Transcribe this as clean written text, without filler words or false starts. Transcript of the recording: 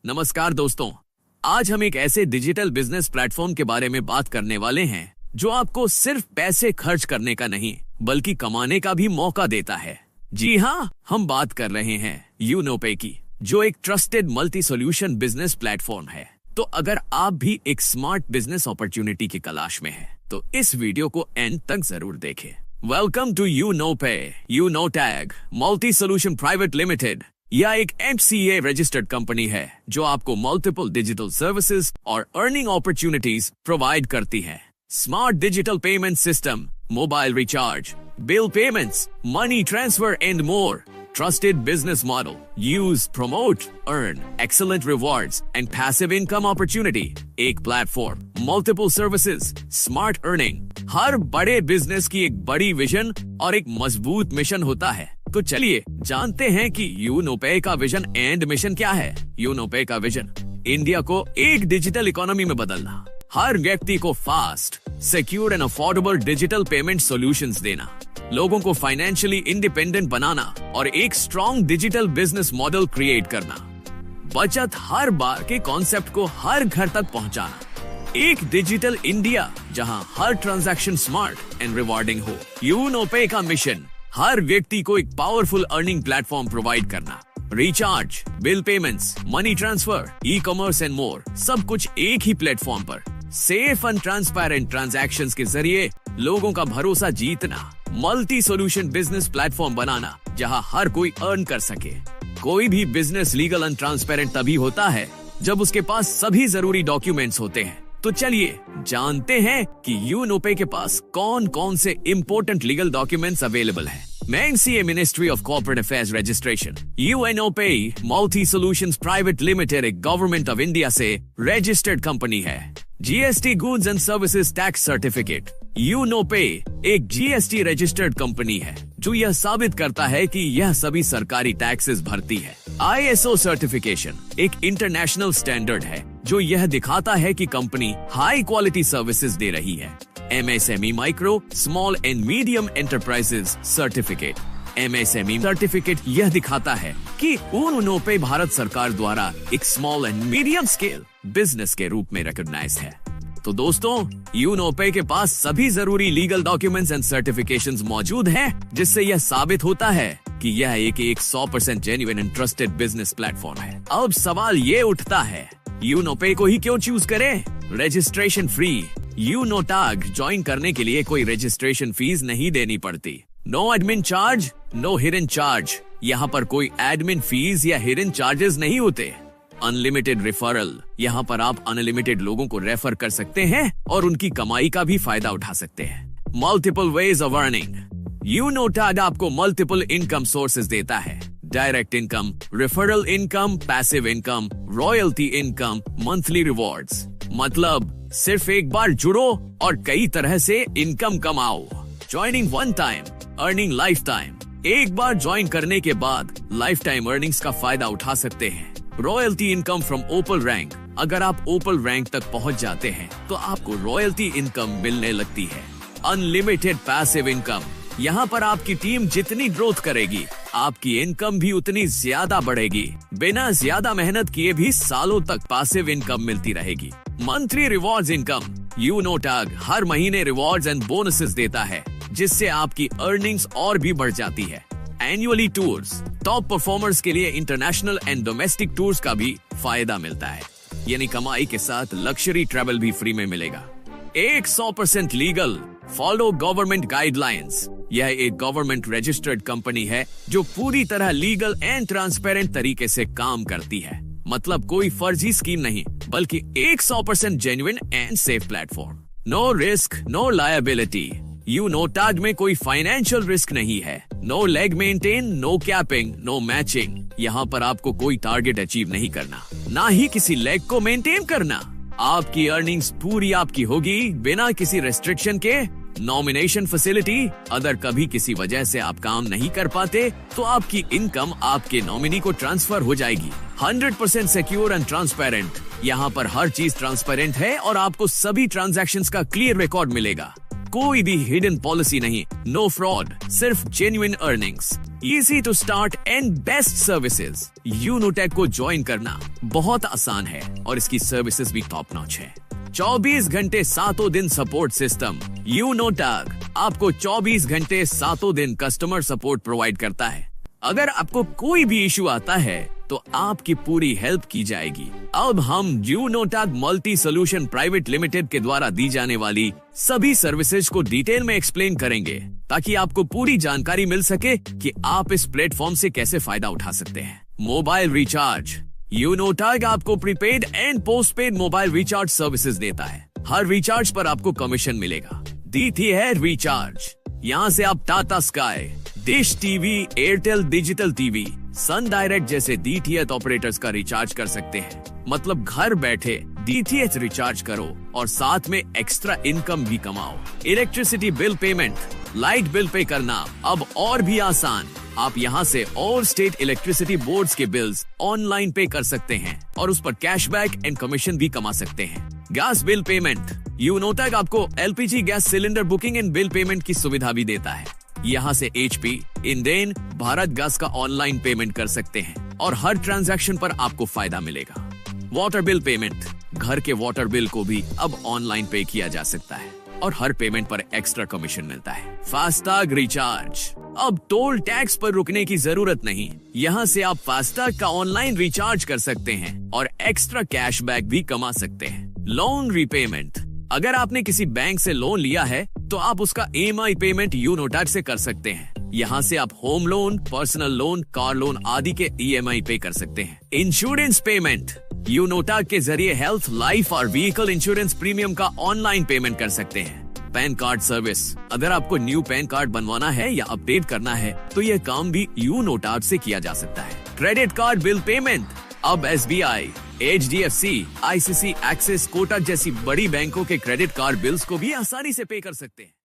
नमस्कार दोस्तों, आज हम एक ऐसे डिजिटल बिजनेस प्लेटफॉर्म के बारे में बात करने वाले हैं जो आपको सिर्फ पैसे खर्च करने का नहीं बल्कि कमाने का भी मौका देता है। जी हाँ, हम बात कर रहे हैं यूनोपे की, जो एक trusted multi solution business platform है। तो अगर आप भी एक स्मार्ट बिजनेस अपॉर्चुनिटी की तलाश में हैं, तो इस वीडियो को एंड तक जरूर देखें। Welcome to Unopay, Unotag multi solution private limited. यह एक MCA रजिस्टर्ड कंपनी है जो आपको मल्टीपल डिजिटल सर्विसेज और अर्निंग अपॉर्चुनिटीज प्रोवाइड करती है। Smart digital payment system, mobile recharge, bill payments, money transfer and more. Trusted business model. Use, promote, earn excellent rewards and passive income opportunity. एक platform, multiple services, smart earning. हर बड़े business की एक बड़ी vision और एक मजबूत mission होता है। तो चलिए जानते हैं कि यूनोपे का विजन एंड मिशन क्या है। यूनोपे का विजन, इंडिया को एक डिजिटल इकोनॉमी में बदलना, हर व्यक्ति को fast, secure and affordable digital payment solutions देना, लोगों को फाइनेंशियली इंडिपेंडेंट बनाना और एक strong digital business model create करना, बचत हर बार के कॉन्सेप्ट को हर घर तक पहुंचाना, एक डिजिटल इंडिया जहां हर ट्रांजैक्शन स्मार्ट एंड रिवॉर्डिंग हो। यूनोपे का मिशन, हर व्यक्ति को एक पावरफुल अर्निंग प्लेटफॉर्म प्रोवाइड करना, recharge, bill payments, money transfer, e commerce and more, सब कुछ एक ही प्लेटफॉर्म पर। सेफ एंड ट्रांसपेरेंट ट्रांजैक्शंस के जरिए लोगों का भरोसा जीतना, मल्टी सोल्यूशन बिजनेस प्लेटफॉर्म बनाना जहां हर कोई अर्न कर सके। कोई भी बिजनेस लीगल एंड ट्रांसपेरेंट तभी होता है जब उसके पास सभी जरूरी डॉक्यूमेंट्स होते हैं। तो चलिए जानते हैं कि यूनोपे के पास कौन कौन से इंपॉर्टेंट लीगल डॉक्यूमेंट्स अवेलेबल हैं। MCA ministry of corporate affairs registration. Unopay multi solutions private limited एक गवर्नमेंट ऑफ इंडिया से रजिस्टर्ड कंपनी है। GST goods and services tax certificate. Unopay एक GST रजिस्टर्ड कंपनी है जो यह साबित करता है कि यह सभी सरकारी टैक्सेस भरती है। ISO सर्टिफिकेशन एक इंटरनेशनल स्टैंडर्ड है जो यह दिखाता है कि कंपनी हाई क्वालिटी सर्विसेज दे रही है। MSME micro, small and medium enterprises certificate. MSME certificate यह दिखाता है कि यूनोपे भारत सरकार द्वारा एक small and medium scale business के रूप में रिकॉग्नाइज्ड है। तो दोस्तों, यूनोपे के पास सभी जरूरी लीगल डॉक्यूमेंट्स एंड सर्टिफिकेशंस मौजूद हैं, जिससे यह साबित होता है कि यह एक 100% genuine and trusted business platform है। अब सवाल ये उठता है, यूनोपे को ही क्यों चूज करें? Registration free. यूनोटैग ज्वाइन करने के लिए कोई रजिस्ट्रेशन फीस नहीं देनी पड़ती। No admin charge, no hidden charge. यहाँ पर कोई एडमिन फीस या हिडन चार्जेस नहीं होते। अनलिमिटेड रेफरल, यहाँ पर आप अनलिमिटेड लोगों को रेफर कर सकते हैं और उनकी कमाई का भी फायदा उठा सकते हैं। Multiple ways of earning. Unotag आपको मल्टीपल इनकम सोर्सेज देता है। Direct income, referral income, passive income, royalty income, monthly rewards. मतलब सिर्फ एक बार जुड़ो और कई तरह से इनकम कमाओ। Joining one time, earning life time. एक बार ज्वाइन करने के बाद लाइफ टाइम अर्निंग्स का फायदा उठा सकते हैं। Royalty income from Opal rank. अगर आप ओपल रैंक तक पहुंच जाते हैं तो आपको रॉयल्टी इनकम मिलने लगती है। Unlimited passive income. यहाँ पर आपकी टीम जितनी ग्रोथ करेगी, आपकी इनकम भी उतनी ज्यादा बढ़ेगी। बिना ज्यादा मेहनत किए भी सालों तक पैसिव इनकम मिलती रहेगी। Monthly rewards income. यूनोटैग हर महीने रिवॉर्ड्स एंड बोनसेस देता है, जिससे आपकी अर्निंग्स और भी बढ़ जाती है। Annually tours. टॉप परफॉर्मर्स के लिए इंटरनेशनल एंड डोमेस्टिक टूर्स का भी फायदा मिलता है, यानी कमाई के साथ लग्जरी ट्रैवल भी फ्री में मिलेगा। 100% लीगल। Follow government guidelines. यह एक गवर्नमेंट रजिस्टर्ड कंपनी है जो पूरी तरह लीगल एंड ट्रांसपेरेंट तरीके से काम करती है। मतलब कोई फर्जी स्कीम नहीं, बल्कि 100% genuine and safe platform. No risk, no liability. Unotag में कोई फाइनेंशियल रिस्क नहीं है। No leg maintain, no capping, no matching. यहाँ पर आपको कोई टारगेट अचीव नहीं करना, ना ही किसी लेग को मेंटेन करना। आपकी अर्निंग्स पूरी आपकी होगी बिना किसी रेस्ट्रिक्शन के। Nomination facility. अगर कभी किसी वजह से आप काम नहीं कर पाते तो आपकी इनकम आपके नॉमिनी को ट्रांसफर हो जाएगी। 100% सिक्योर एंड ट्रांसपेरेंट। यहाँ पर हर चीज ट्रांसपेरेंट है और आपको सभी ट्रांजैक्शंस का क्लियर रिकॉर्ड मिलेगा। कोई भी हिडन पॉलिसी नहीं, नो फ्रॉड, सिर्फ genuine earnings, easy to start and best services. Unotag को ज्वाइन करना बहुत आसान है और इसकी सर्विसेज भी टॉप नॉच है। 24 घंटे 7 दिन सपोर्ट सिस्टम। यूनोटैग आपको 24 घंटे 7 दिन कस्टमर सपोर्ट प्रोवाइड करता है। अगर आपको कोई भी इशू आता है तो आपकी पूरी हेल्प की जाएगी। अब हम यूनोटैग मल्टी सोल्यूशन प्राइवेट लिमिटेड के द्वारा दी जाने वाली सभी सर्विसेज को डिटेल में एक्सप्लेन करेंगे ताकि आपको पूरी जानकारी मिल सके कि आप इस प्लेटफॉर्म से कैसे फायदा उठा सकते हैं। Mobile recharge. यूनोटैग आपको prepaid and postpaid mobile recharge services देता है। हर रिचार्ज पर आपको कमीशन मिलेगा। दी है रिचार्ज। यहाँ से आप Tata Sky, dish TV, Airtel digital TV, Sun Direct जैसे डीटीएच ऑपरेटर्स का रिचार्ज कर सकते हैं। मतलब घर बैठे डीटीएच रिचार्ज करो और साथ में एक्स्ट्रा इनकम भी कमाओ। Electricity bill payment, light bill pay करना अब और भी आसान। आप यहाँ से और स्टेट इलेक्ट्रिसिटी बोर्ड्स के बिल्स ऑनलाइन पे कर सकते हैं और उस पर कैशबैक एंड कमीशन भी कमा सकते हैं। Gas bill payment. यूनोटैग आपको LPG gas cylinder booking and bill payment की सुविधा भी देता है। यहाँ से एचपी, इंडेन, भारत गैस का ऑनलाइन पेमेंट कर सकते हैं और हर ट्रांजैक्शन पर आपको फायदा मिलेगा। Water bill payment. घर के वाटर बिल को भी अब ऑनलाइन पे किया जा सकता है और हर पेमेंट पर एक्स्ट्रा कमीशन मिलता है। FASTag recharge. अब टोल टैक्स पर रुकने की जरूरत नहीं। यहाँ से आप फास्टैग का ऑनलाइन रिचार्ज कर सकते हैं और एक्स्ट्रा कैशबैक भी कमा सकते हैं। Loan repayment. अगर आपने किसी बैंक से लोन लिया है तो आप उसका EMI पेमेंट यूनोटैग से कर सकते हैं। यहाँ से आप home loan, personal loan, car loan आदि के EMI पे कर सकते हैं। Insurance payment. यूनोटैग के जरिए हेल्थ, लाइफ और व्हीकल इंश्योरेंस प्रीमियम का ऑनलाइन पेमेंट कर सकते हैं। Pan card service. अगर आपको न्यू पैन कार्ड बनवाना है या अपडेट करना है तो यह काम भी यूनोटैग से किया जा सकता है। Credit card bill payment. अब SBI, HDFC, ICC, axis, Kotak जैसी बड़ी बैंकों के क्रेडिट कार्ड बिल्स को भी आसानी से पे कर सकते हैं।